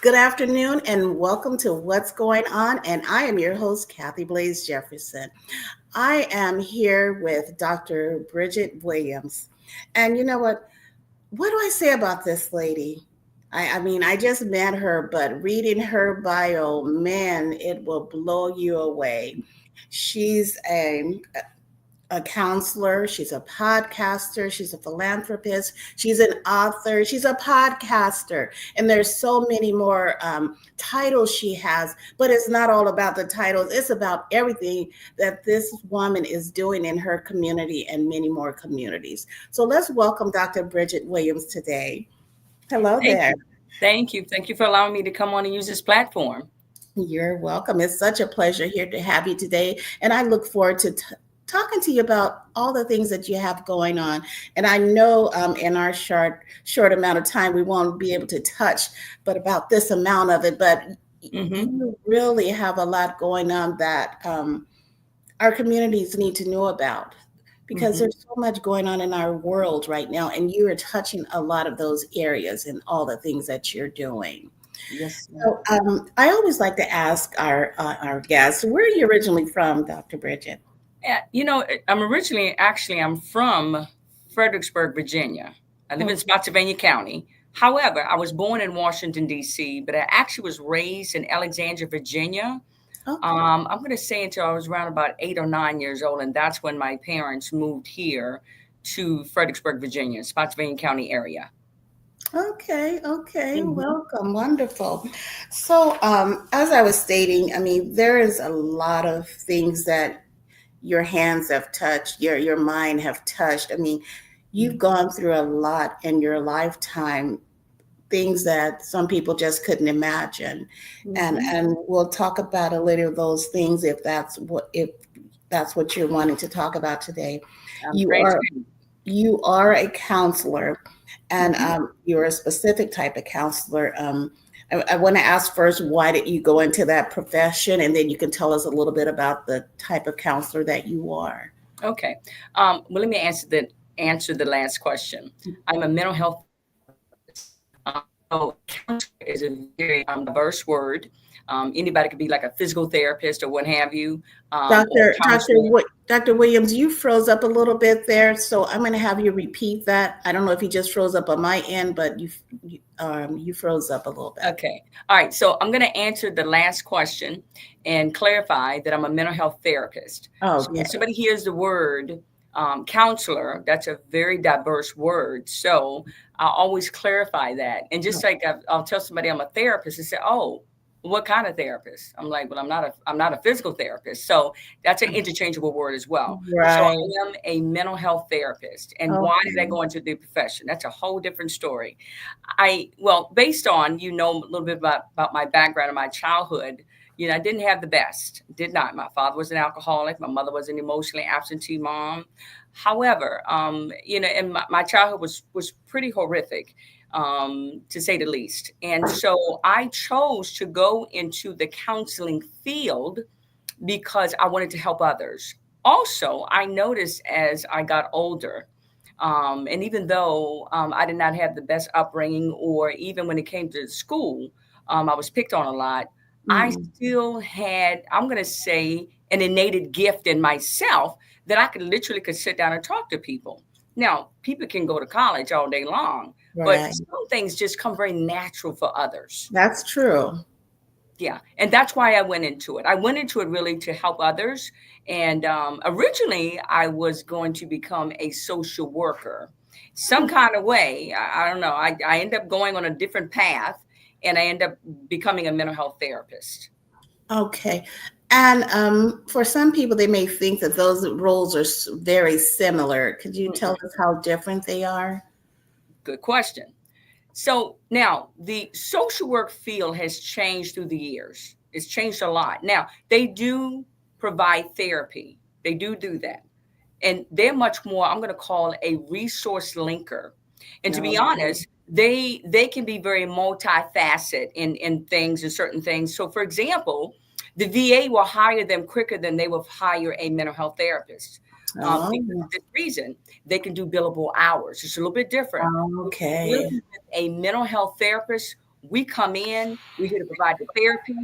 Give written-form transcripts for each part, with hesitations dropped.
Good afternoon and welcome to What's Going On. And I am your host, Kathy Blaze Jefferson. I am here with Dr. Bridgette Williams. And you know what? What do I say about this lady? I mean, I just met her, but reading her bio, man, it will blow you away. She's a counselor, she's a podcaster, she's a philanthropist, she's an author, she's a podcaster, and there's so many more titles she has. But it's not all about the titles, it's about everything that this woman is doing in her community and many more communities. So let's welcome Dr. Bridgette Williams today. Hello Thank there. you. Thank you. Thank you for allowing me to come on and use this platform. You're welcome. It's such a pleasure here to have you today. And I look forward to talking to you about all the things that you have going on. And I know in our short amount of time, we won't be able to touch, but about this amount of it. But Hmm. you really have a lot going on that our communities need to know about because Hmm. there's so much going on in our world right now. And you are touching a lot of those areas and all the things that you're doing. Yes, ma'am. So I always like to ask our guests, where are you originally from, Dr. Bridget? I'm from Fredericksburg, Virginia. I live in Okay. Spotsylvania County. However, I was born in Washington, D.C., but I actually was raised in Alexandria, Virginia. Okay. I'm going to say until I was around about 8 or 9 years old, and that's when my parents moved here to Fredericksburg, Virginia, Spotsylvania County area. Okay. Okay. Hmm. Welcome. Wonderful. So, as I was stating, I mean, there is a lot of things that your hands have touched, your mind have touched. I mean, you've gone through a lot in your lifetime, things that some people just couldn't imagine. Hmm. And we'll talk about a little of those things if that's what you're wanting to talk about today. I'm You great. are you are a counselor, and Hmm. you're a specific type of counselor. I want to ask first, why did you go into that profession, and then you can tell us a little bit about the type of counselor that you are. Okay. Well, let me answer the last question. I'm a mental health therapist. Counselor is a very diverse word. Anybody could be like a physical therapist or what have you, or Dr. Dr. counselor. Dr. Williams, you froze up a little bit there, so I'm going to have you repeat that. I don't know if you just froze up on my end, but you froze up a little bit. Okay. All right. So I'm going to answer the last question and clarify that I'm a mental health therapist. So when Okay. somebody hears the word counselor, that's a very diverse word. So I always clarify that. And just like I'll tell somebody I'm a therapist and say, "Oh, what kind of therapist?" I'm like, "Well, I'm not a physical therapist." So that's an interchangeable word as well. So Right. I am a mental health therapist. And why did I Okay. go into the profession? That's a whole different story. Well, based on, a little bit about my background and my childhood, I didn't have the best. Did not. My father was an alcoholic. My mother was an emotionally absentee mom. However, and my childhood was pretty horrific, to say the least. And so I chose to go into the counseling field because I wanted to help others. Also, I noticed as I got older, and even though I did not have the best upbringing, or even when it came to school, I was picked on a lot. I Mm. still had, I'm going to say, an innate gift in myself that I could sit down and talk to people. Now, people can go to college all day long, but Right. some things just come very natural for others. That's true. Yeah, and that's why I went into it. I went into it really to help others. And originally, I was going to become a social worker, some kind of way. I don't know. I ended up going on a different path, and I ended up becoming a mental health therapist. Okay. And for some people, they may think that those roles are very similar. Could you tell Mm-mm. us how different they are? Good question. So now the social work field has changed through the years. It's changed a lot. Now they do provide therapy. They do that. And they're much more, I'm going to call a resource linker. And to be Okay. honest, they can be very multifaceted in things and certain things. So for example, the VA will hire them quicker than they will hire a mental health therapist, because Oh, of this reason. They can do billable hours. It's a little bit different. When you're okay. dealing with a mental health therapist, We come in, we're here to provide the therapy,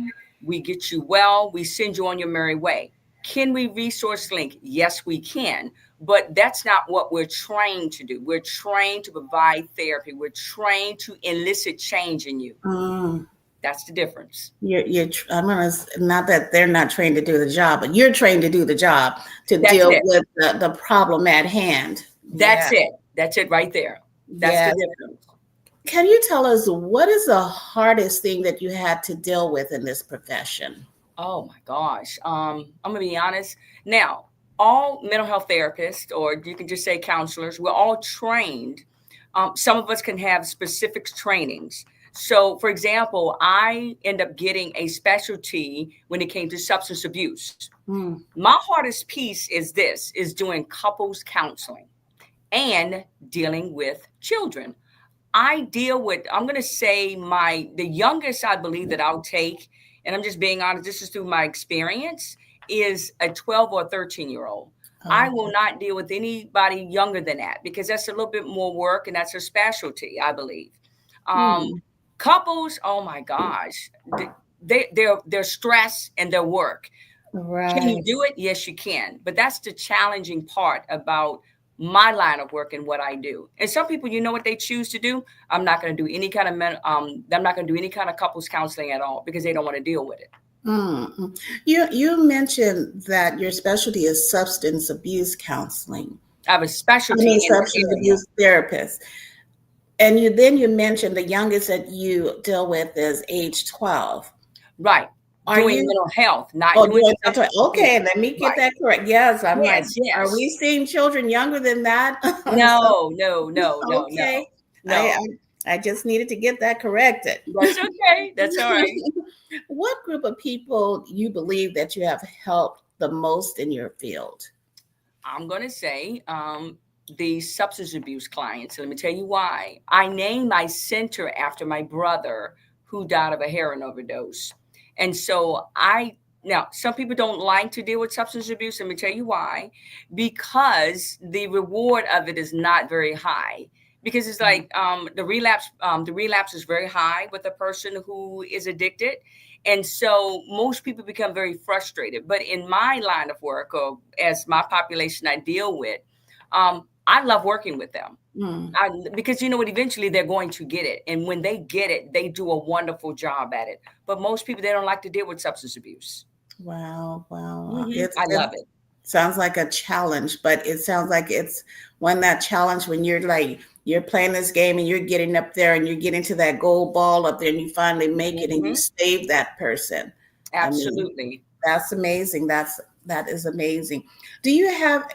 we get you well, we send you on your merry way. Can we resource link? Yes, we can. But that's not what we're trained to do. We're trained to provide therapy. We're trained to elicit change in you. Mm. That's the difference. I'm gonna, not that they're not trained to do the job, but you're trained to do the job to That's deal it. with the problem at hand. That's Yeah. it. That's it right there. That's the Yes. difference. Can you tell us what is the hardest thing that you had to deal with in this profession? Oh my gosh. I'm gonna be honest. Now, all mental health therapists, or you can just say counselors, we're all trained. Some of us can have specific trainings. So, for example, I end up getting a specialty when it came to substance abuse. Mm. My hardest piece is this: is doing couples counseling and dealing with children. I deal with, I'm going to say the youngest I believe that I'll take, and I'm just being honest, this is through my experience, is a 12 or 13-year-old. I Oh. will not deal with anybody younger than that because that's a little bit more work and that's a specialty, I believe. Um, Hmm. Couples, oh my gosh, they're stress and their work. Can you Right. do it? Yes, you can. But that's the challenging part about my line of work and what I do. And some people, you know what they choose to do? I'm not going to do any kind of I'm not going to do any kind of couples counseling at all because they don't want to deal with it. Mm. You mentioned that your specialty is substance abuse counseling. I have a I specialty mean in that substance area. abuse therapist. And you mentioned the youngest that you deal with is age 12. Right. Are Doing you mental health, not Oh, doing doing mental, substance abuse. okay, let me get Right. that correct. Yes, I'm like, Yes, are we yes. seeing children younger than that? No, no, no, no, no, Okay. I, no. I just needed to get that corrected. That's okay. That's all right. What group of people you believe that you have helped the most in your field? I'm going to say the substance abuse clients. Let me tell you why. I named my center after my brother who died of a heroin overdose. And so now some people don't like to deal with substance abuse. Let me tell you why. Because the reward of it is not very high. Because it's like the relapse is very high with a person who is addicted, and so most people become very frustrated. But in my line of work, or as my population I deal with, I love working with them. Mm. Because you know what, eventually they're going to get it. And when they get it, they do a wonderful job at it. But most people, they don't like to deal with substance abuse. Wow, wow. I It love it. sounds like a challenge, but it sounds like it's when that challenge when you're like you're playing this game and you're getting up there and you're getting to that gold ball up there and you finally make it and you Hmm. save that person. I mean, Absolutely. that's amazing. That is amazing. Do you have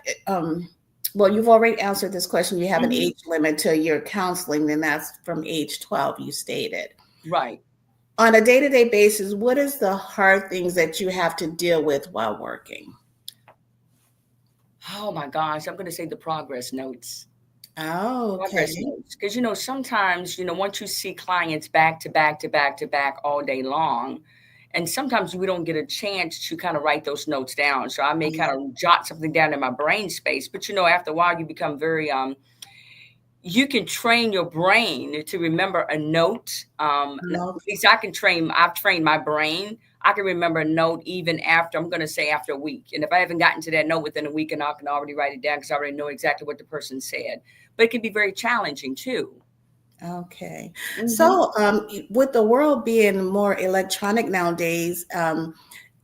well, you've already answered this question. You have an Hmm. age limit to your counseling, then that's from age 12, you stated. Right. On a day-to-day basis, what is the hard things that you have to deal with while working? Oh my gosh, I'm going to say the progress notes. Oh, okay. Progress notes. Because, you know, sometimes, you know, once you see clients back to back to back to back all day long, and sometimes we don't get a chance to kind of write those notes down. So I may kind of jot something down in my brain space. But, you know, after a while, you become very, you can train your brain to remember a note. At Oh, least I've trained my brain. I can remember a note even after, I'm going to say after a week. And if I haven't gotten to that note within a week, and I can already write it down because I already know exactly what the person said. But it can be very challenging too. okay. Hmm. So, with the world being more electronic nowadays,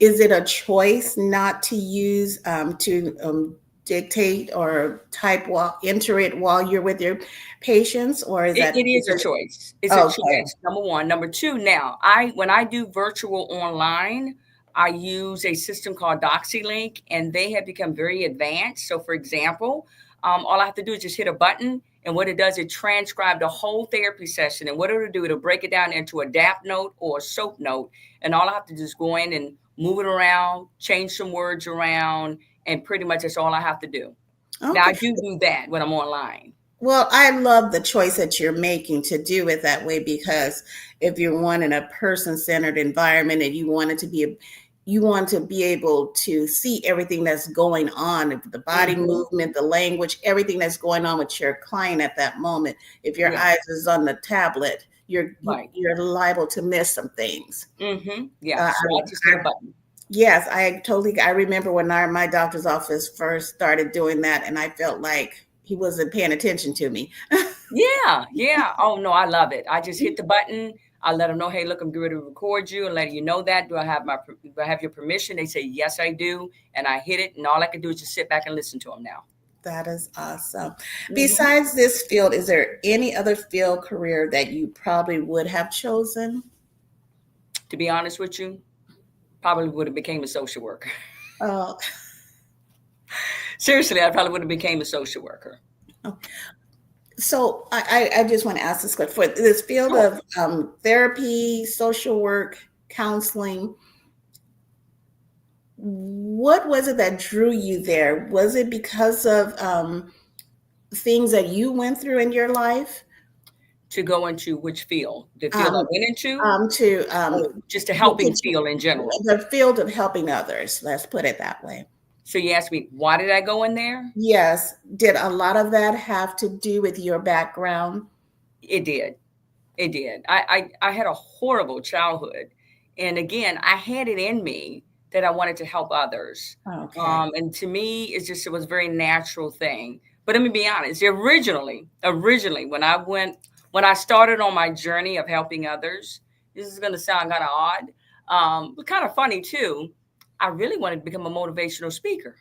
is it a choice not to use to dictate or type while enter it while you're with your patients, or is that It is a because choice. It's a okay? choice. Number one. Number two. Now, when I do virtual online, I use a system called DoxyLink, and they have become very advanced. So, for example, all I have to do is just hit a button, and what it does, it transcribes the whole therapy session. And what it'll do, it'll break it down into a DAP note or a SOAP note, and all I have to do is go in and move it around, change some words around, and pretty much that's all I have to do. Now, I Okay. do that when I'm online. Well, I love the choice that you're making to do it that way because if you're wanting a person-centered environment and you want to be able to see everything that's going on, the body Hmm. movement, the language, everything that's going on with your client at that moment. If your Yeah. eyes is on the tablet, Right. you're liable to miss some things. Yeah. Uh, So I just hit a button. yes, I remember when my doctor's office first started doing that, and I felt like he wasn't paying attention to me. Yeah, yeah. Oh no, I love it. I just hit the button. I let them know, hey, look, I'm going to record you and let you know that. Do I have your permission? They say, yes, I do. And I hit it. And all I can do is just sit back and listen to them now. That is awesome. Hmm. Besides this field, is there any other field career that you probably would have chosen? To be honest with you, probably would have became a social worker. Uh, Seriously, I probably would have became a social worker. so I just want to ask this question. For this field Sure. of therapy, social work, counseling, what was it that drew you there? Was it because of things that you went through in your life? To go into which field? The field I Um, went into, to or just a helping the, field in general? the field of helping others, let's put it that way. So you asked me, why did I go in there? Yes. Did a lot of that have to do with your background? It did. It did. I had a horrible childhood. And again, I had it in me that I wanted to help others. Okay. And to me, it was a very natural thing. But let me be honest, originally when I started on my journey of helping others, this is going to sound kind of odd, but kind of funny too. I really wanted to become a motivational speaker.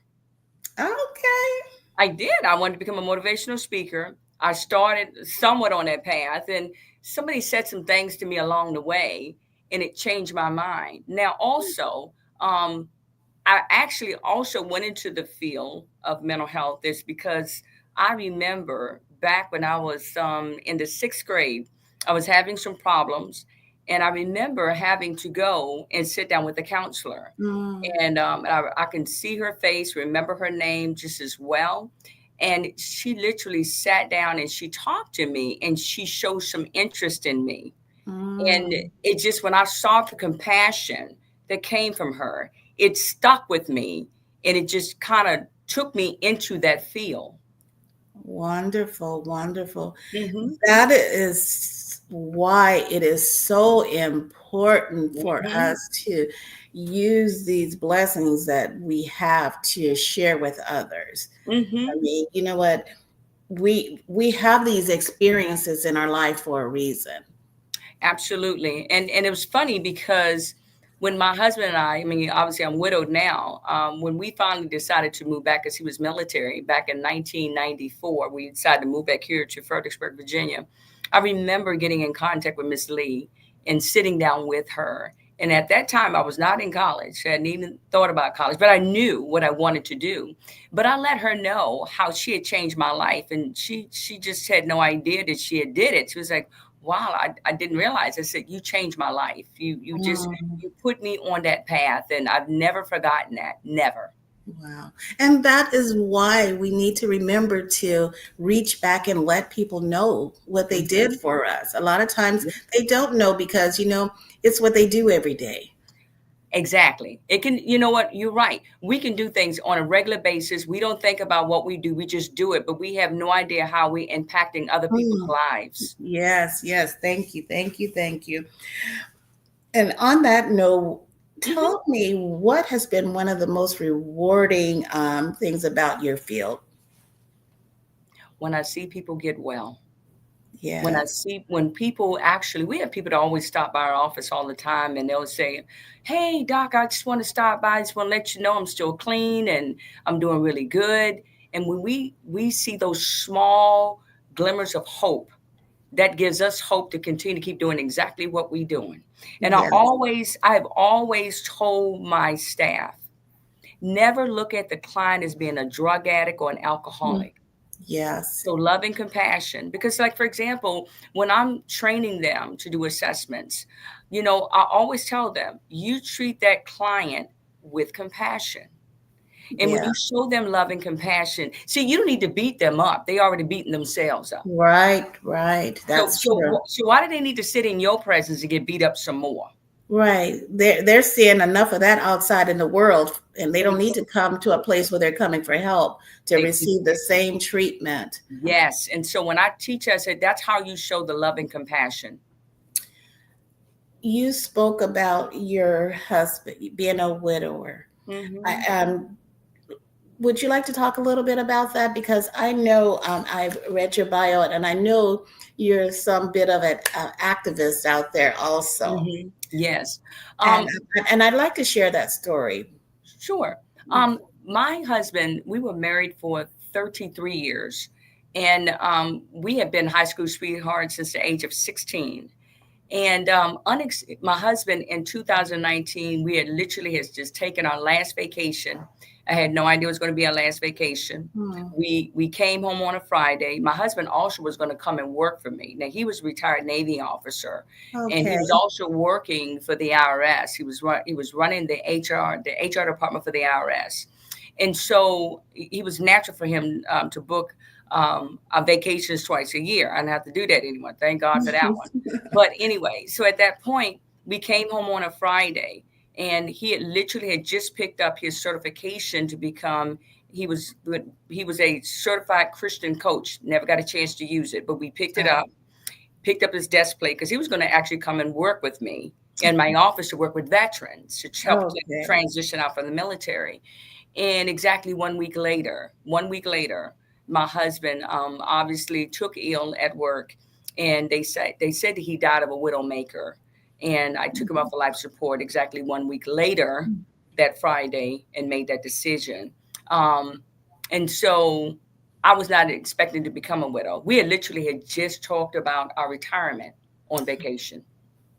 Okay. I did. I wanted to become a motivational speaker. I started somewhat on that path, and somebody said some things to me along the way, and it changed my mind. Now, also, um, I actually also went into the field of mental health. Is because I remember back when I was in the sixth grade, I was having some problems, and I remember having to go and sit down with a counselor. Mm, And I can see her face, remember her name just as well. And she literally sat down and she talked to me and she showed some interest in me. And mm. it just, when I saw the compassion that came from her, it stuck with me and it just kind of took me into that field. Wonderful, wonderful. Hmm. That is why it is so important for Hmm. us to use these blessings that we have to share with others. I Hmm. mean, you know what? We have these experiences in our life for a reason. Absolutely. And it was funny because when my husband and I mean, obviously I'm widowed now, when we finally decided to move back, because he was military back in 1994, we decided to move back here to Fredericksburg, Virginia. I remember getting in contact with Miss Lee and sitting down with her. And at that time, I was not in college. I hadn't even thought about college, but I knew what I wanted to do. But I let her know how she had changed my life, and she just had no idea that she had did it. She was like, wow, I didn't realize. I said, you changed my life. Mm, You put me on that path, and I've never forgotten that. Never. wow. And that is why we need to remember to reach back and let people know what they did Hmm. for us. A lot of times they don't know because, it's what they do every day. Exactly. It can, you know what? You're right. We can do things on a regular basis. We don't think about what we do. We just do it, but we have no idea how we're impacting other people's Mm, lives. yes, yes. Thank you. Thank you. Thank you. And on that note, Hmm. tell me what has been one of the most rewarding things about your field? When I see people get well, Yes. when people actually, we have people that always stop by our office all the time and they'll say, hey doc, I just want to stop by, I just want to let you know I'm still clean and I'm doing really good. And when we see those small glimmers of hope, that gives us hope to continue to keep doing exactly what we're doing. And Yes. I have always told my staff, never look at the client as being a drug addict or an Mm, alcoholic. yes. So love and compassion, because like, for example, when I'm training them to do assessments, I always tell them, you treat that client with compassion. And when Yeah. you show them love and compassion, see, you don't need to beat them up. They already beaten themselves up. Right. Right. So, That's so, true. so why do they need to sit in your presence to get beat up some more? Right. They're seeing enough of that outside in the world, and they don't need to Mhm. come to a place where they're coming for help to They, receive the same treatment. yes. And so when I teach, I said, that's how you show the love and compassion. you spoke about your husband being a widower. I, Hmm. would you like to talk a little bit about that? Because I know I've read your bio and I know you're some bit of an activist out there also. Yes. And Um, and I'd like to share that story. sure. My husband, we were married for 33 years, and we have been high school sweethearts since the age of 16. And my husband in 2019, we had literally has just taken our last vacation. I had no idea it was going to be our last vacation. Hmm. We came home on a Friday. My husband also was going to come and work for me. Now he was a retired Navy officer, and he Okay. was also working for the IRS. He was running the HR department for the IRS, and so he was natural for him to book our vacations twice a year. I didn't have to do that anymore. Thank God for that one. But anyway, so at that point, we came home on a Friday, and he had just picked up his certification to become. He was he was a certified Christian coach. Never got a chance to use it, but we picked up his desk plate because he was going to actually come and work with me in my office to work with veterans to help Okay. transition out from the military. And exactly 1 week later, my husband obviously took ill at work, and they said that he died of a widowmaker. And I took him off of life support exactly 1 week later, that Friday, and made that decision. Um, and so I was not expecting to become a widow. We had just talked about our retirement on vacation,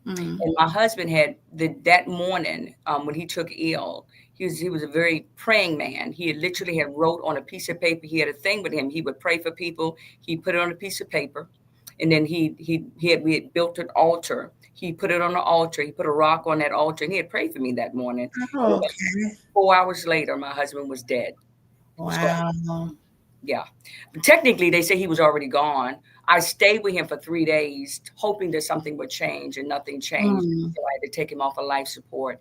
Mm. and my husband that morning when he took ill. He was a very praying man. He had literally had wrote on a piece of paper. He had a thing with him. He would pray for people. He put it on a piece of paper, and then we had built an altar. He put it on the altar. He put a rock on that altar, and he had prayed for me that morning. And about Okay. 4 hours later, my husband was dead. So Wow. yeah. But technically, they say he was already gone. I stayed with him for 3 days, hoping that something would change, and nothing changed. Mm. So I had to take him off of life support,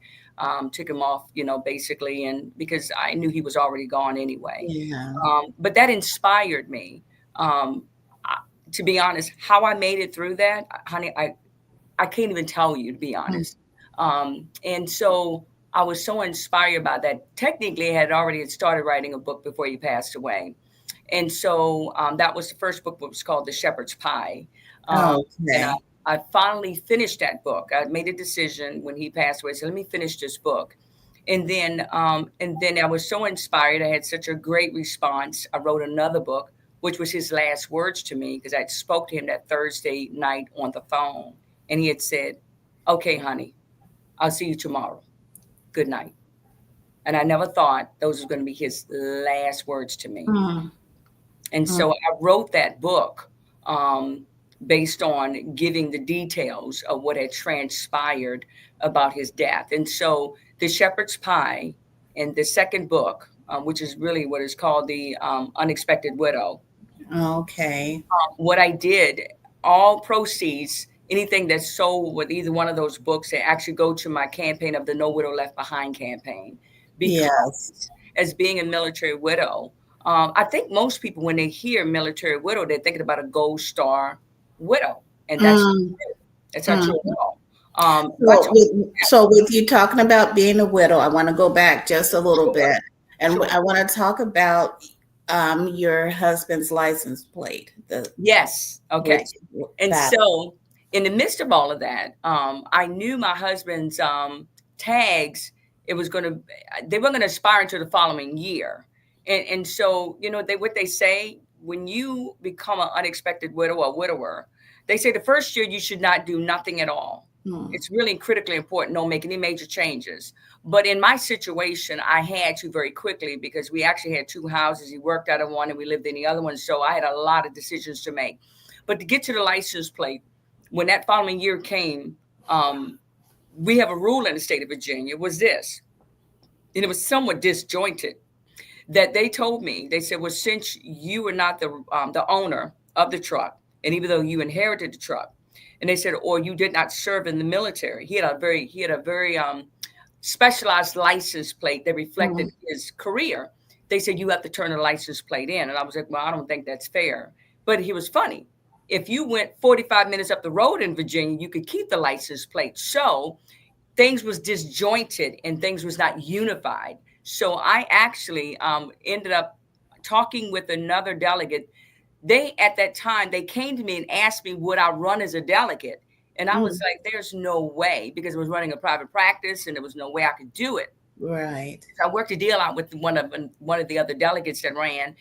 took him off, basically, and because I knew he was already gone anyway. Yeah. But that inspired me. Um, I, to be honest, how I made it through that, honey, I can't even tell you, to be Mm. honest. And so I was so inspired by that. Technically, I had already started writing a book before he passed away, and so that was the first book, was called The Shepherd's Pie. Um, and Okay. I finally finished that book. I made a decision when he passed away. So let me finish this book. And then I was so inspired. I had such a great response. I wrote another book, which was his last words to me, because I spoke to him that Thursday night on the phone. And he had said, "Okay, honey, I'll see you tomorrow. Good night." And I never thought those were going to be his last words to me. Mm. And Mm. so I wrote that book um, based on giving the details of what had transpired about his death. And so The Shepherd's Pie, and the second book, which is really what is called The Unexpected Widow, Okay. what I did, all proceeds, anything that's sold with either one of those books, they actually go to my campaign of the No Widow Left Behind campaign. Because Yes. as being a military widow, I think most people, when they hear military widow, they're thinking about a gold star widow. And that's not Mm. true. That's not true Mm. at all. Much So with you talking about being a widow, I want to go back just a little Sure, bit, and sure. I want to talk about your husband's license plate, the Yes. Okay. which And that. so, in the midst of all of that, I knew my husband's tags. It was going to, they were going to expire into the following year, and so what they say, when you become an unexpected widow or widower, they say the first year you should not do nothing at all. Mm. It's really critically important. Don't make any major changes. But in my situation, I had to very quickly, because we actually had two houses. He worked out of one and we lived in the other one. So I had a lot of decisions to make. But to get to the license plate, when that following year came, um, we have a rule in the state of Virginia, was this, and it was somewhat disjointed, that they told me, they said, well, since you were not the owner of the truck, and even though you inherited the truck, and they said, or you did not serve in the military, he had a very specialized license plate that reflected Mm. his career. They said you have to turn the license plate in, and I was like, well, I don't think that's fair. But he was funny. if you went 45 minutes up the road in Virginia, you could keep the license plate. So things was disjointed and things was not unified. So I actually ended up talking with another delegate. They at that time they came to me and asked me would I run as a delegate, and I was Mm, like, "There's no way," because I was running a private practice and there was no way I could do it. right. So I worked a deal out with one of the other delegates that ran,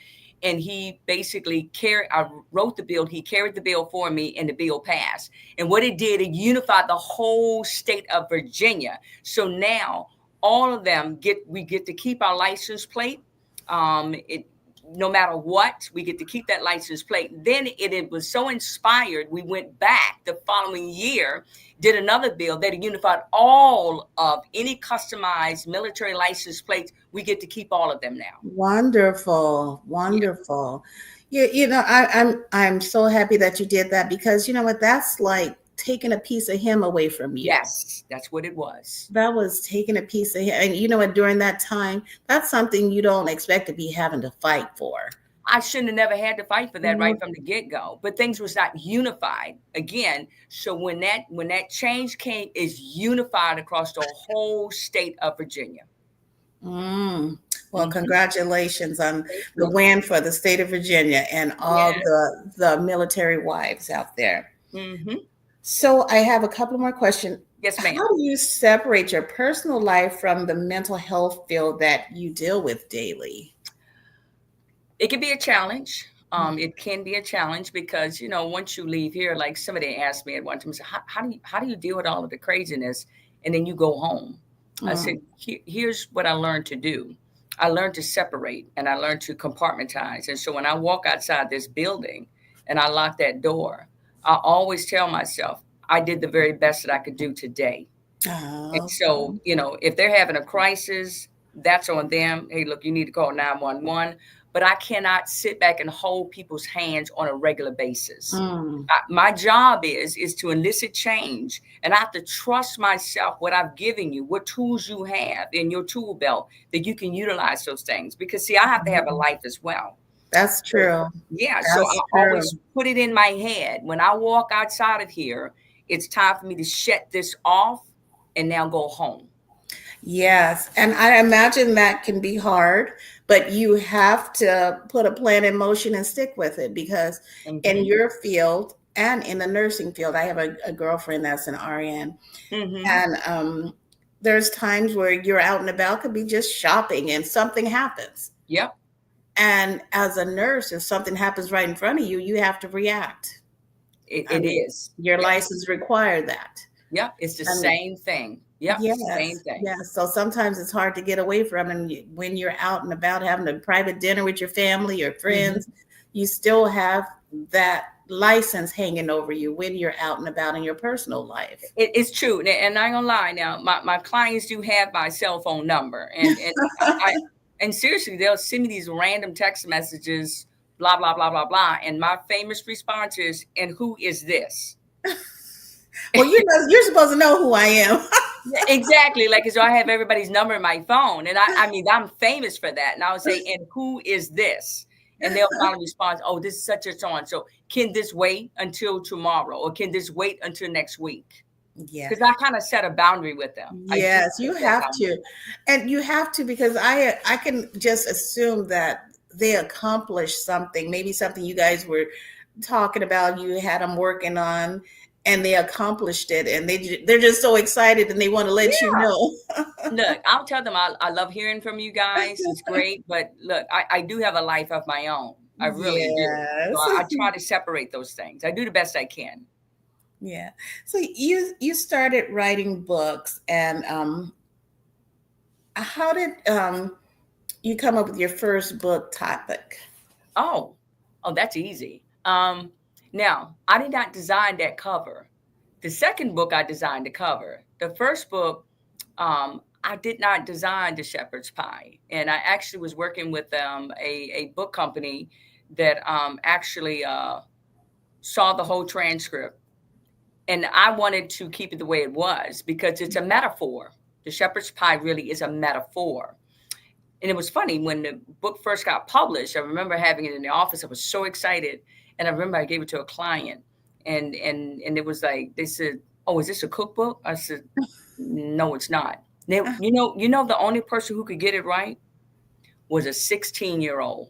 and he basically carried. I wrote the bill. He carried the bill for me, and the bill passed. And what it did, it unified the whole state of Virginia. So now all of them we get to keep our license plate. It no matter what, we get to keep that license plate. Then it was so inspired, we went back the following year, did another bill that unified all of any customized military license plates. We get to keep all of them now. Wonderful, Yeah. wonderful. I'm so happy that you did that because you know what? That's like taking a piece of him away from you. Yes, that's what it was. That was taking a piece of him, and you know what? During that time, that's something you don't expect to be having to fight for. I shouldn't have never had to fight for that No. right from the get-go. But things was not unified again. So when that change came, is unified across the whole state of Virginia. Mm. Well, Hmm. congratulations on Thank the you. win for the state of Virginia and all Yeah. the military wives out there. Hmm. So I have a couple more questions. Yes, How ma'am. do you separate your personal life from the mental health field that you deal with daily? It can be a challenge. It can be a challenge because once you leave here, like somebody asked me at one time, how do you deal with all of the craziness, and then you go home? I said, Mm. Here's what I learned to do. I learned to separate and I learned to compartmentize. And so when I walk outside this building and I lock that door, I always tell myself I did the very best that I could do today. And Oh, so, if they're having a crisis, that's on them. Hey, look, you need to call 911. But I cannot sit back and hold people's hands on a regular basis. mm. My job is to elicit change, and I have to trust myself, what I've given you, what tools you have in your tool belt, that you can utilize those things. Because see, I have to have a life as well. That's So, true. yeah, so I That's true. always put it in my head when I walk outside of here, it's time for me to shut this off and now go home. Yes. And I imagine that can be hard, but you have to put a plan in motion and stick with it because in Hmm. your field and in the nursing field, I have a girlfriend that's an RN, Hmm. and there's times where you're out and about, could be just shopping, and something happens. Yep, And as a nurse, if something happens right in front of you, you have to react. I it mean, is. your Yep, license require that. yep, it's the And same thing. Yep, same yes, thing. yes. So sometimes it's hard to get away from, and when you're out and about having a private dinner with your family or Hmm. friends, you still have that license hanging over you when you're out and about in your personal life. It's true, and I ain't gonna lie. Now, my clients do have my cell phone number, and I and seriously, they'll send me these random text messages, blah blah blah blah blah, and my famous response is, "And who is this?" Well, you're supposed to know who I am. Yeah, exactly. Like, so I have everybody's number in my phone, and I mean, I'm famous for that. And I would say, "And who is this?" And they'll finally respond, "Oh, this is such and so on. So can this wait until tomorrow, or can this wait until next week?" Yeah. Because I kind of set a boundary with them. I do Yes, set you that have boundary. to. And you have to because I can just assume that they accomplished something, maybe something you guys were talking about, you had them working on, and they accomplished it, and they're just so excited and they want to let you know. Look, I'll tell them I love hearing from you guys. It's great. But look, I do have a life of my own. I really do. So Yes. I try to separate those things. I do the best I can. Yeah. So you started writing books, and how did you come up with your first book topic? Oh, oh, that's easy. Now, I did not design that cover. The second book, I designed the cover. The first book, I did not design the shepherd's pie, and I actually was working with a book company that actually saw the whole transcript, and I wanted to keep it the way it was because it's a metaphor. The shepherd's pie really is a metaphor. And it was funny when the book first got published. I remember having it in the office. I was so excited. And I remember I gave it to a client, and it was like they said, "Oh, is this a cookbook?" I said, "No, it's not." They, you know, the only person who could get it right was a 16-year-old,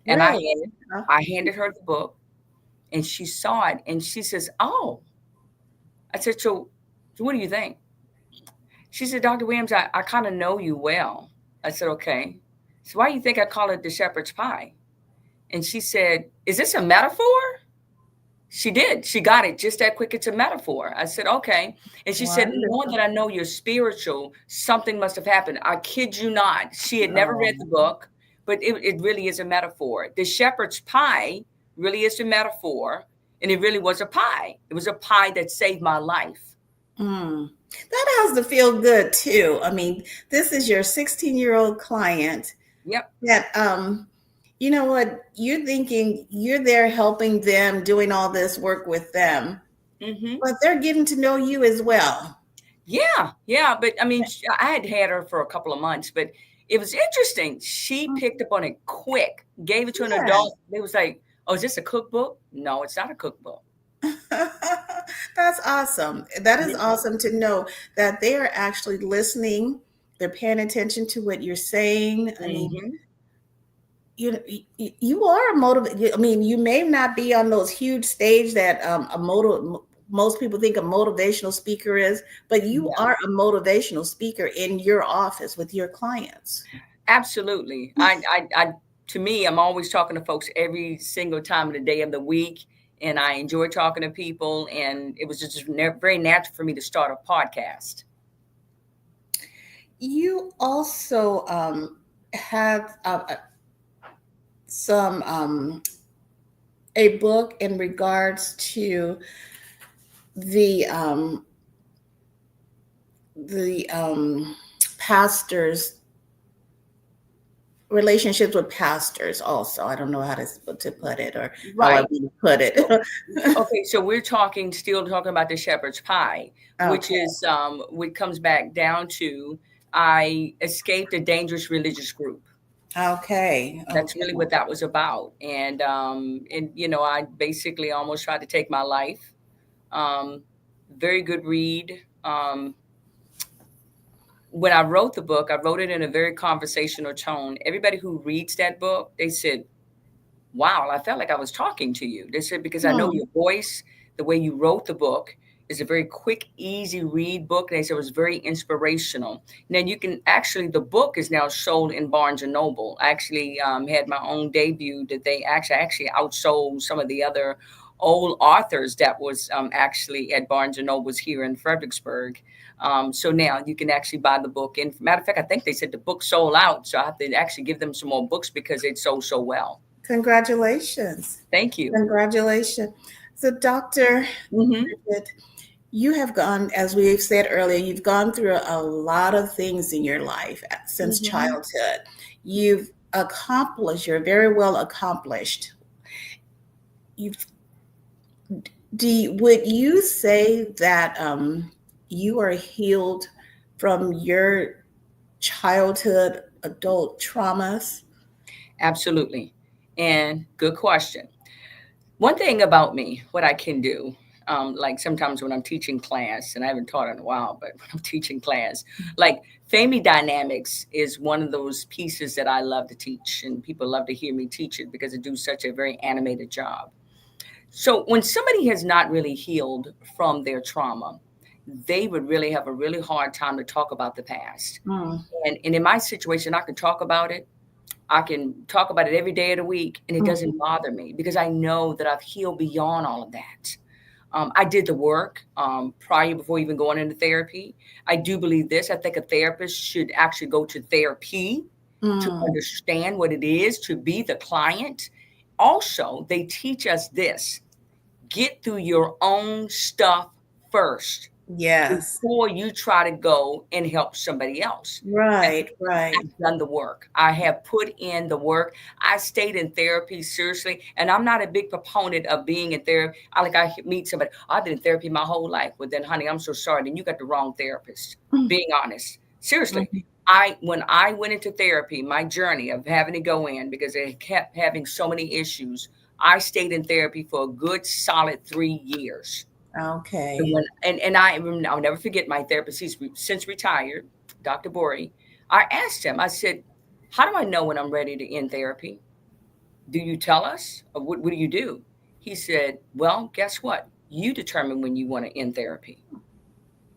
and Really? Huh? I handed her the book, and she saw it, and she says, "Oh," I said, "So what do you think?" She said, "Dr. Williams, I kind of know you well." I said, "Okay." So why do you think I call it the shepherd's pie? And she said, "Is this a metaphor?" She did. She got it just that quick. It's a metaphor. I said, "Okay." And she said, "Knowing Wonderful. that I know you're spiritual, something must have happened." I kid you not. She had never read the Oh. book, but it really is a metaphor. The shepherd's pie really is a metaphor, and it really was a pie. It was a pie that saved my life. Mm. That has to feel good too. I mean, this is your 16-year-old client Yep. that you know what, you're thinking you're there helping them, doing all this work with them, Hmm. but they're getting to know you as well. Yeah, yeah, but I mean, I had her for a couple of months, but it was interesting. She picked up on it quick, gave it to an Yeah. adult. They was like, "Oh, is this a cookbook?" No, it's not a cookbook. That's awesome. That is Yeah. awesome to know that they are actually listening. They're paying attention to what you're saying. I mean, Hmm. you are a motive. I mean, you may not be on those huge stage that most people think a motivational speaker is, but you Yeah, are a motivational speaker in your office with your clients. absolutely. To me, I'm always talking to folks every single time of the day of the week, and I enjoy talking to people. And it was just very natural for me to start a podcast. You also have some a book in regards to the um, the pastors, relationships with pastors. Also, I don't know how to put it, or however Right. you put it. So, okay, so we're still talking about the shepherd's pie, which Okay. is what comes back down to I escaped a dangerous religious group. Okay. That's Okay. really what that was about, and I basically almost tried to take my life. Um, Very good read. When I wrote the book, I wrote it in a very conversational tone. Everybody who reads that book, they said, "Wow, I felt like I was talking to you." They said, "Because I know Hmm. your voice, the way you wrote the book is a very quick, easy read book." And they said it was very inspirational. And then you can actually, the book is now sold in Barnes and Noble. I actually had my own debut that they actually outsold some of the other old authors that was actually at Barnes and Nobles here in Fredericksburg. So now you can actually buy the book. And matter of fact, I think they said the book sold out. So I have to actually give them some more books because it sold so well. Congratulations. Thank you. Congratulations. So, Dr. Hmm. Bridget, you have gone, as we've said earlier, you've gone through a lot of things in your life since Hmm. childhood. You've accomplished, you're very well accomplished. You've would you say that you are healed from your childhood adult traumas? Absolutely. And good question. One thing about me, what I can do, like sometimes when I'm teaching class, and I haven't taught in a while, but when I'm teaching class, like family dynamics is one of those pieces that I love to teach, and people love to hear me teach it because I do such a very animated job. So when somebody has not really healed from their trauma, they would really have a really hard time to talk about the past. Mm, And in my situation, I can talk about it. I can talk about it every day of the week, and it mm, doesn't bother me because I know that I've healed beyond all of that. I did the work prior before even going into therapy. I do believe this. I think a therapist should actually go to therapy to mm. understand what it is to be the client. Also, they teach us this: get through your own stuff first Yes. before you try to go and help somebody else. And Right, right. I've done the work. I have put in the work. I stayed in therapy seriously, and I'm not a big proponent of being in therapy. I meet somebody, I've been in therapy my whole life. Well, then, honey, I'm so sorry. Then you got the wrong therapist. Mm, Being honest, seriously. mhm. When I went into therapy, my journey of having to go in because I kept having so many issues. I stayed in therapy for a good solid 3 years. And Okay. when I'll never forget my therapist. He's since retired, Dr. Bori. I asked him. I said, "How do I know when I'm ready to end therapy? Do you tell us, or what do you do?" He said, "Well, guess what? You determine when you want to end therapy."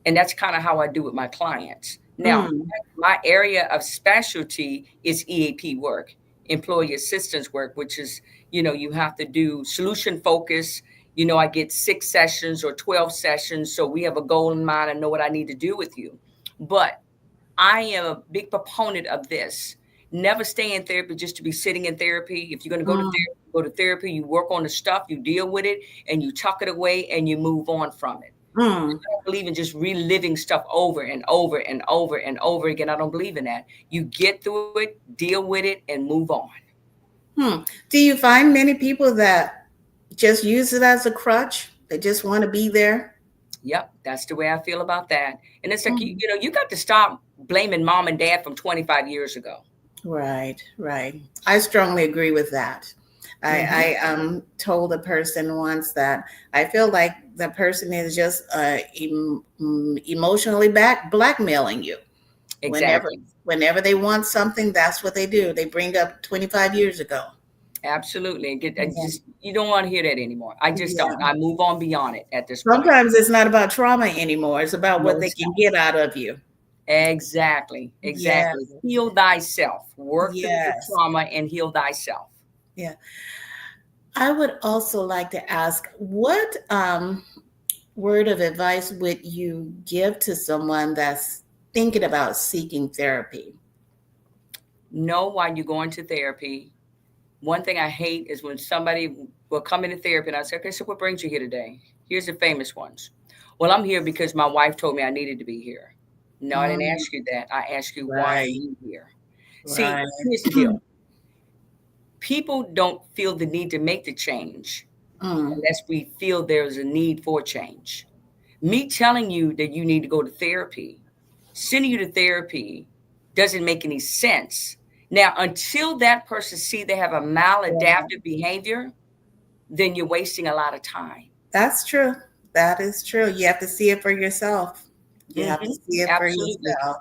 And that's kind of how I do with my clients. Now, Mm, my area of specialty is EAP work, employee assistance work, which is, you have to do solution focus. I get 6 sessions or 12 sessions. So we have a goal in mind. I know what I need to do with you. But I am a big proponent of this. Never stay in therapy just to be sitting in therapy. If you're going to mm, go to therapy, you work on the stuff, you deal with it, and you tuck it away and you move on from it. mm, I don't believe in just reliving stuff over and over and over and over again. I don't believe in that. You get through it, deal with it, and move on. hmm. Do you find many people that just use it as a crutch? They just want to be there? Yep, that's the way I feel about that. And it's like Mm. you got to stop blaming mom and dad from 25 years ago. Right, right. I strongly agree with that. Hmm. I told a person once that I feel like the person is just emotionally blackmailing you. Whenever Exactly. whenever they want something, that's what they do. They bring up 25 years ago. Absolutely. I Yeah. just you don't want to hear that anymore. I just don't. Yeah. I move on beyond it at this point. Sometimes it's not about trauma anymore. It's about what No, they it's can not. get out of you. Exactly. Yes. Exactly. Heal thyself. Work through the Yes. trauma and heal thyself. Yeah. I would also like to ask what word of advice would you give to someone that's thinking about seeking therapy? Know why you're going to therapy. One thing I hate is when somebody will come into therapy and I say, "Okay, so what brings you here today?" Here's the famous ones. "Well, I'm here because my wife told me I needed to be here." No, I didn't Mm, ask you that. I asked you, why are right, you here? See, right. here's the deal. People don't feel the need to make the change Mm, unless we feel there's a need for change. Me telling you that you need to go to therapy, sending you to therapy doesn't make any sense. Now, until that person see they have a yeah, maladaptive behavior, then you're wasting a lot of time. that's true. That is true. You have to see it for yourself. You have to Hmm. see it for Absolutely. yourself.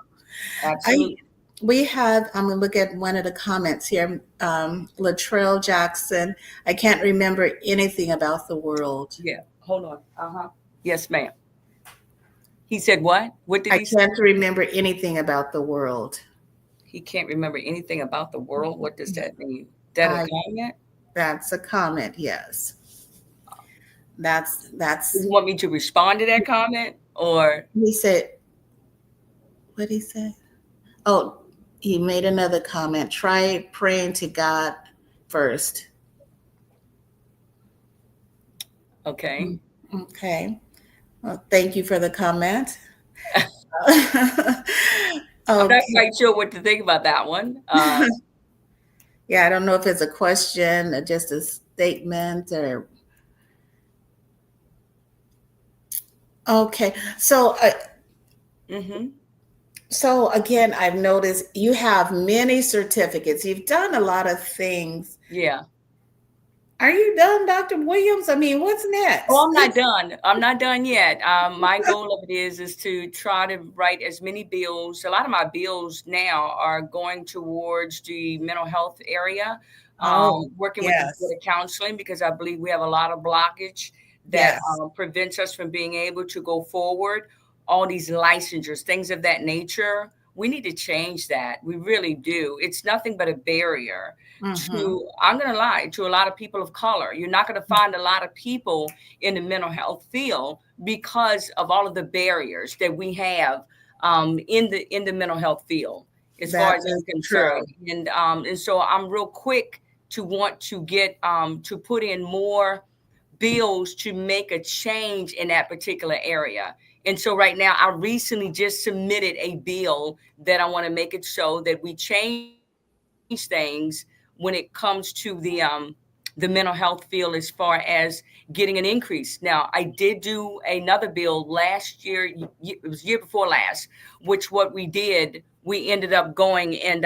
I Absolutely. we had I'm gonna look at one of the comments here. Latrell Jackson. I can't remember anything about the world. Yeah. Hold on. Uh-huh. Yes, ma'am. He said what? What did I he say? can't remember anything about the world. He can't remember anything about the world. What does that mean? That a I comment? That's a comment. Yes, Does that's. he want me to respond to that comment? Or He said, what did he say? Oh, he made another comment. Try praying to God first. okay. Mm, okay. Well, thank you for the comment. I'm not Okay. quite sure what to think about that one. Yeah, I don't know if it's a question or just a statement or okay. Hmm. So again, I've noticed you have many certificates. You've done a lot of things. Yeah. Are you done, Dr. Williams? I mean, what's Oh, next? I'm not done. I'm not done yet. My goal of it is to try to write as many bills. A lot of my bills now are going towards the mental health area, Oh, working with the Board yes, of Counseling because I believe we have a lot of blockage that yes. prevents us from being able to go forward. All these licensures, things of that nature, we need to change that. We really do. It's nothing but a barrier Mm-hmm. to, I'm going to lie, to a lot of people of color. You're not going to find a lot of people in the mental health field because of all of the barriers that we have in the mental health field, as far That as is I'm true. concerned. And so I'm real quick to want to get to put in more bills to make a change in that particular area. And so right now, I recently just submitted a bill that I want to make it so that we change things when it comes to the mental health field as far as getting an increase. Now, I did do another bill last year, it was year before last, which what we did, we ended up going and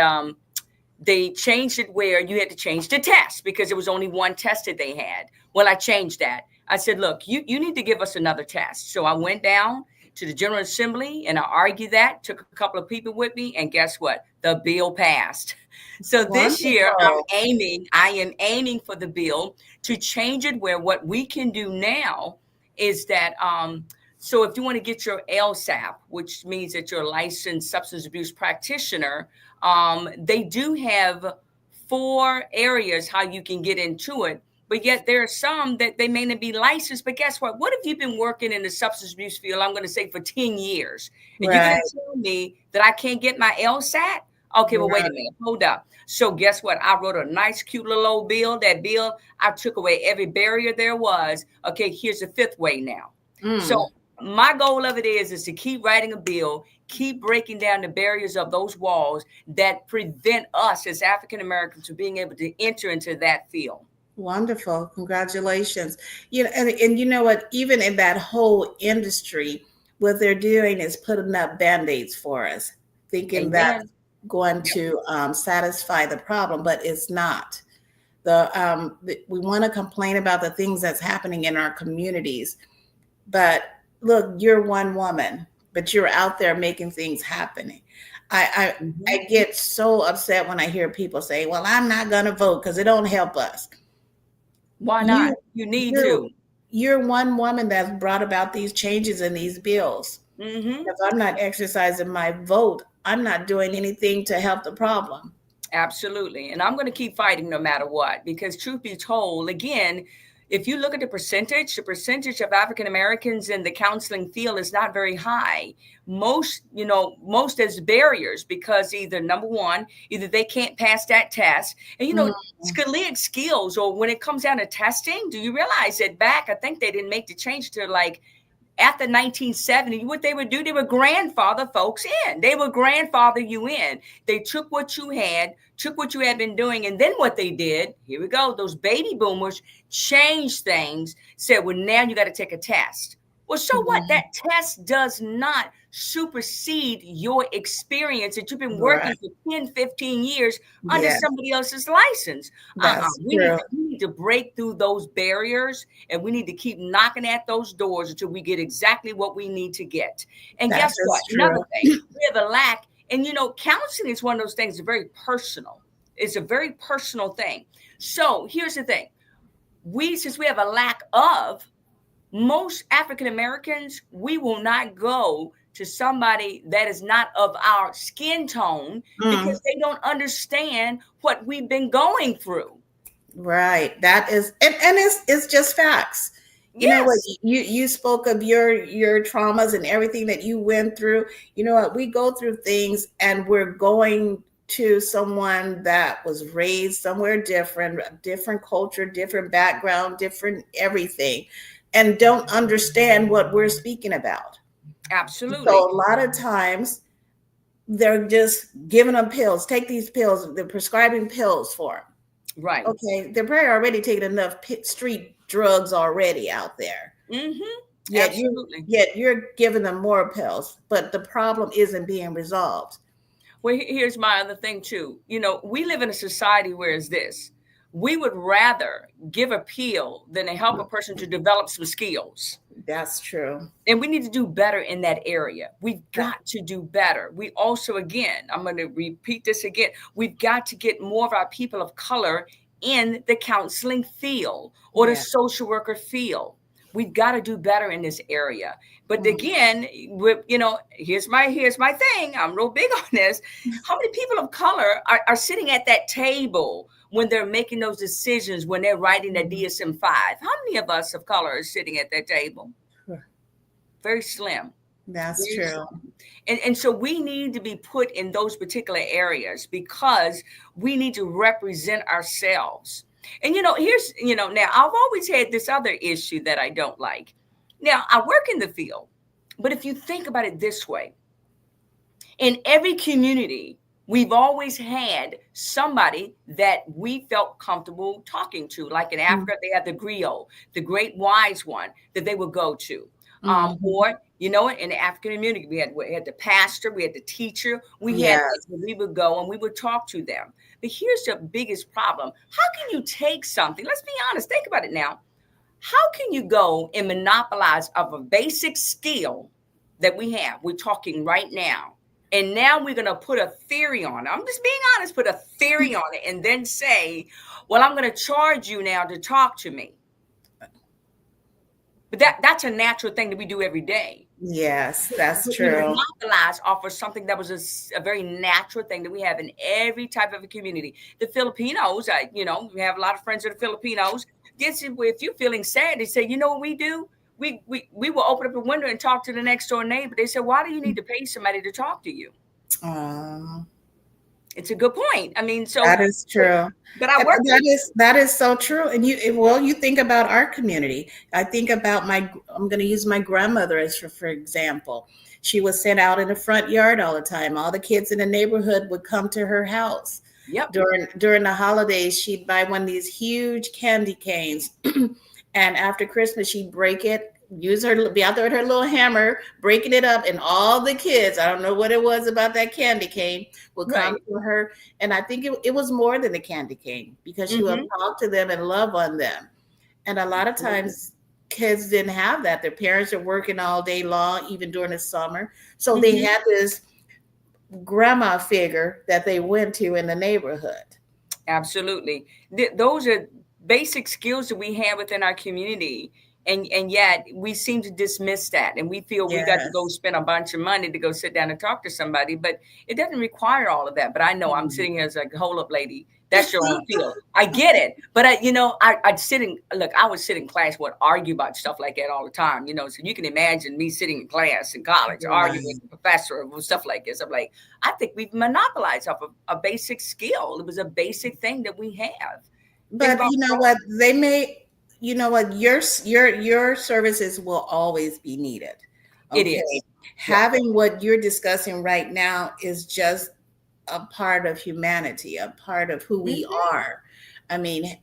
They changed it where you had to change the test because it was only one test that they had. Well, I changed that. I said, look, you need to give us another test. So I went down to the General Assembly and I argued that, took a couple of people with me, and guess what? The bill passed. So this year Wonderful. I am aiming for the bill to change it where what we can do now is that so if you want to get your LSAP, which means that you're a licensed substance abuse practitioner, they do have four areas how you can get into it. But yet there are some that they may not be licensed. But guess what? What if you've been working in the substance abuse field, I'm going to say for 10 years, and you're going Right. to tell me that I can't get my LSAT? Okay, well, wait a Right. minute. Hold up. So guess what? I wrote a nice, cute little old bill. That bill, I took away every barrier there was. Okay, here's the fifth way now. So Mm. my goal of it is to keep writing a bill, keep breaking down the barriers of those walls that prevent us as African Americans from being able to enter into that field. Wonderful. Congratulations. And you know what? Even in that whole industry, what they're doing is putting up band-aids for us, thinking that's Amen. going Yep. to satisfy the problem, but it's not. We want to complain about the things that's happening in our communities, but look, you're one woman, but you're out there making things happening. I Mhm. get so upset when I hear people say, "Well, I'm not going to vote because it don't help us." Why You not? You need you're to. you're one woman that's brought about these changes in these bills. Hmm. If I'm not exercising my vote, I'm not doing anything to help the problem. Absolutely. And I'm going to keep fighting no matter what, because truth be told, again, if you look at the percentage of African Americans in the counseling field is not very high. Most as barriers because either number one, either they can't pass that test. And Mm, scholastic skills, or when it comes down to testing, do you realize that back, I think they didn't make the change to like after 1970, what they would do, they would grandfather folks in. They would grandfather you in. They took what you had, took what you had been doing, and then what they did, here we go, those baby boomers changed things, said, well, now you got to take a test. Well, so what? mm, That test does not supersede your experience that you've been right. working for 10, 15 years under Yeah, somebody else's license. that's We need true. to, we need to break through those barriers, and we need to keep knocking at those doors until we get exactly what we need to get. And That guess what? is Another true. thing, we have a lack. And counseling is one of those things that's very personal. It's a very personal thing. So here's the thing. Since we have a lack of, most African Americans, we will not go to somebody that is not of our skin tone Mm, because they don't understand what we've been going through. right. That is, and it's just facts. You know what? Yes. You spoke of your traumas and everything that you went through. You know what? We go through things, and we're going to someone that was raised somewhere different, different culture, different background, different everything, and don't understand what we're speaking about. Absolutely. So a lot of times they're just giving them pills. Take these pills. They're prescribing pills for them. Right. Okay, they're probably already taking enough street drugs already out there. Mm-hmm. Yet you Absolutely. yet you're giving them more pills, but the problem isn't being resolved. Well, here's my other thing too. We live in a society where is this. We would rather give a pill than to help a person to develop some skills. That's true. And we need to do better in that area. We've That, got to do better. We also, again, I'm going to repeat this again. We've got to get more of our people of color in the counseling field or the yeah. social worker field. We've got to do better in this area. But Mm. again, here's my thing. I'm real big on this. How many people of color are sitting at that table when they're making those decisions, when they're writing the DSM-5? How many of us of color are sitting at that table? Very slim. That's Very true. slim. And so we need to be put in those particular areas because we need to represent ourselves. And now I've always had this other issue that I don't like. Now I work in the field, but if you think about it this way, in every community, we've always had somebody that we felt comfortable talking to. Like in Mm. Africa, they have the griot, the great wise one that they would go to. Mhm. Or in the African community, we had the pastor, we had the teacher, we had Yes. we would go and we would talk to them. But here's the biggest problem: how can you take something? Let's be honest. Think about it now. How can you go and monopolize of a basic skill that we have? We're talking right now. And now we're going to put a theory on it. I'm just being honest, put a theory on it and then say, well, I'm going to charge you now to talk to me. But that's a natural thing that we do every day. Yes, that's We true. monopolize off of something that was a very natural thing that we have in every type of a community. The Filipinos, we have a lot of friends that are Filipinos. If you're feeling sad, they say, you know what we do? We will open up a window and talk to the next door neighbor. They say, why do you need to pay somebody to talk to you? Um, It's a good point. I mean, that so, is true. but I And work with, that is so true. And you think about our community. I think about I'm going to use my grandmother as for example. She was sent out in the front yard all the time. All the kids in the neighborhood would come to her house. yep, During the holidays, she'd buy one of these huge candy canes, and after Christmas, she'd break it. Be out there with her little hammer, breaking it up, and all the kids, I don't know what it was about that candy cane, would come right. to her. And I think it was more than a candy cane because she would Mm-hmm. talk to them and love on them. And a lot of times, kids didn't have that. Their parents are working all day long, even during the summer. So they Mm-hmm. had this grandma figure that they went to in the neighborhood. Absolutely. Those are basic skills that we have within our community. And yet we seem to dismiss that. And we feel we got to go Yes. spend a bunch of money to go sit down and talk to somebody. But it doesn't require all of that. But I know I'm Mhm. sitting here as like, hold up, lady. That's your own field. I get it. But I'd sit in, look, I would sit in class, would argue about stuff like that all the time. So you can imagine me sitting in class in college, arguing with Right. the professor or stuff like this. I'm like, I think we've monopolized off of a basic skill. It was a basic thing that we have. Think But about you know growing. what? You know what? Your services will always be needed. It Okay. is. Yeah. Having what you're discussing right now is just a part of humanity, a part of who we Hmm. are. I mean,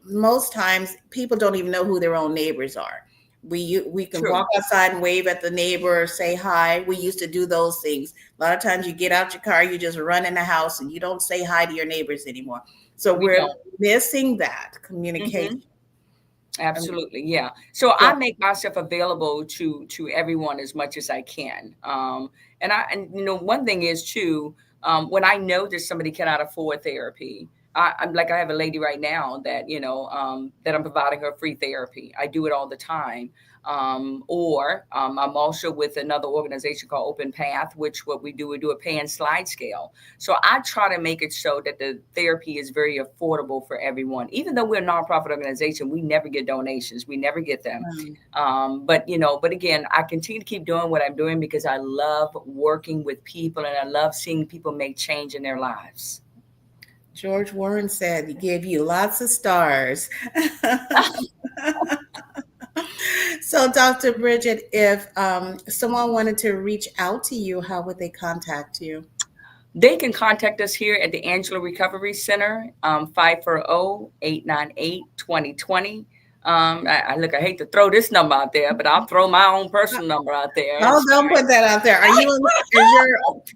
most times people don't even know who their own neighbors are. We can True. walk outside and wave at the neighbor or say hi. We used to do those things. A lot of times you get out your car, you just run in the house and you don't say hi to your neighbors anymore. So We we're don't. missing that communication. Hmm. I mean, Absolutely, yeah. So yeah. I make myself available to everyone as much as I can. And one thing is too, when I know that somebody cannot afford therapy, I'm like I have a lady right now that that I'm providing her free therapy. I do it all the time. Or I'm also with another organization called Open Path, which what we do a pay and slide scale. So I try to make it so that the therapy is very affordable for everyone. Even though we're a nonprofit organization, we never get donations. We never get them. But again, I continue to keep doing what I'm doing because I love working with people and I love seeing people make change in their lives. George Warren said he gave you lots of stars. So, Dr. Bridget, if someone wanted to reach out to you, how would they contact you? They can contact us here at the Angela Recovery Center, 540-898-2020. I hate to throw this number out there, but I'll throw my own personal number out there. Oh, It's don't put that out there. Are you?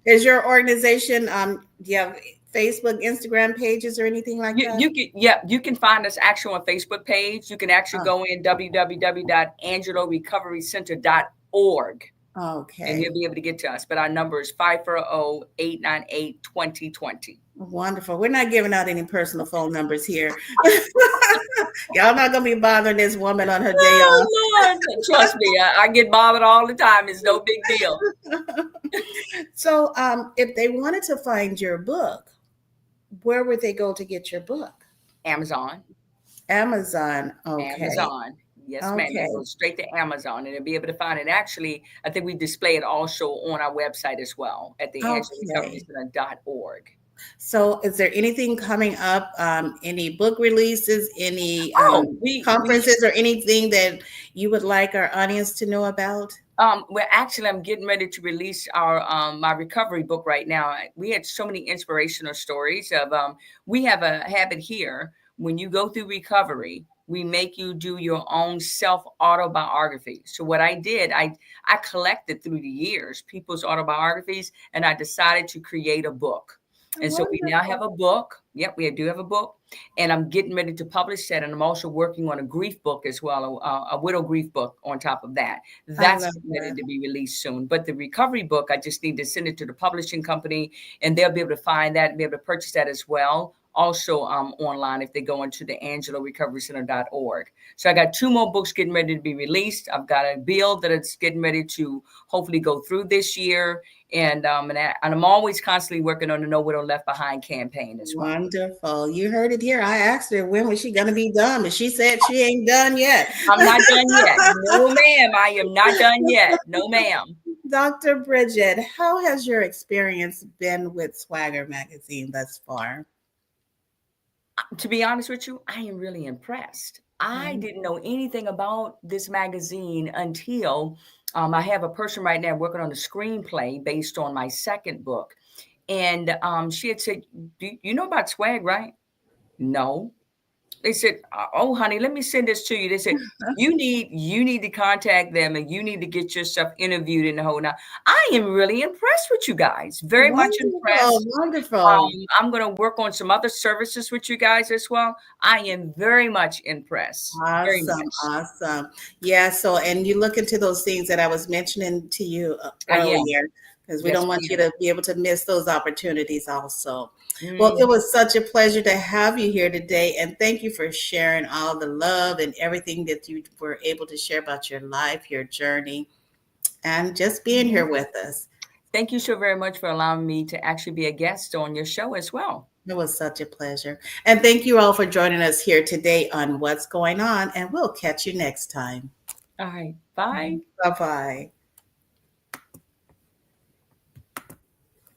Is your organization? Do you have Facebook, Instagram pages, or anything like that? you can find us actually on Facebook page. You can actually Oh, go in www.angelorecoverycenter.org and okay, you'll be able to get to us. But our number is 540-898-2020. wonderful. We're not giving out any personal phone numbers here. Y'all not gonna be bothering this woman on her day off. Oh, Lord. Trust me, I get bothered all the time. It's no big deal. So, if they wanted to find your book, where would they go to get your book? Amazon. Amazon. Okay. Amazon. Yes, ma'am. They Okay. go straight to Amazon and they'll be able to find it. Actually, I think we display it also on our website as well at the Okay. angelarecoverycenter.org. So, is there anything coming up? Any book releases? Any Oh, we conferences or anything that you would like our audience to know about? well, actually, I'm getting ready to release our my recovery book right now. We had so many inspirational stories of we have a habit here when you go through recovery. we make you do your own self autobiography. So what I did, I collected through the years people's autobiographies, and I decided to create a book. And so we now have Wonderful. a book. Yep, we do have a book, and I'm getting ready to publish that. And I'm also working on a grief book as well, a widow grief book on top of that. I That's love ready that. to be released soon. But the recovery book, I just need to send it to the publishing company, and they'll be able to find that and be able to purchase that as well. Also online if they go into the angelorecoverycenter.org. So I got two more books getting ready to be released. I've got a bill that it's getting ready to hopefully go through this year. And I'm always constantly working on the No Widow Left Behind campaign as well. Wonderful. You heard it here. I asked her when was she gonna be done, but she said she ain't done yet. I'm not done yet. No, ma'am. I am not done yet. No, ma'am. Dr. Bridgette, how has your experience been with Swagger magazine thus far? To be honest with you, I am really impressed. I Mhm. didn't know anything about this magazine until I have a person right now working on a screenplay based on my second book. And she had said, "Do you know about swag, right?" No. They said, "Oh, honey, let me send this to you." They said, "You need to contact them, and you need to get yourself interviewed in the whole." Now, I am really impressed with you guys. Very much Wonderful, impressed. wonderful. I'm going to work on some other services with you guys as well. I am very much impressed. Very Awesome, much. awesome. Yeah, so and you look into those things that I was mentioning to you I am. earlier because we Yes, don't want you ma'am. to be able to miss those opportunities also. Well, it Mhm. was such a pleasure to have you here today, and thank you for sharing all the love and everything that you were able to share about your life, your journey, and just being Mhm. here with us. Thank you so very much for allowing me to actually be a guest on your show as well. It was such a pleasure. And thank you all for joining us here today on What's Going On, and we'll catch you next time. All right. Bye. Bye bye.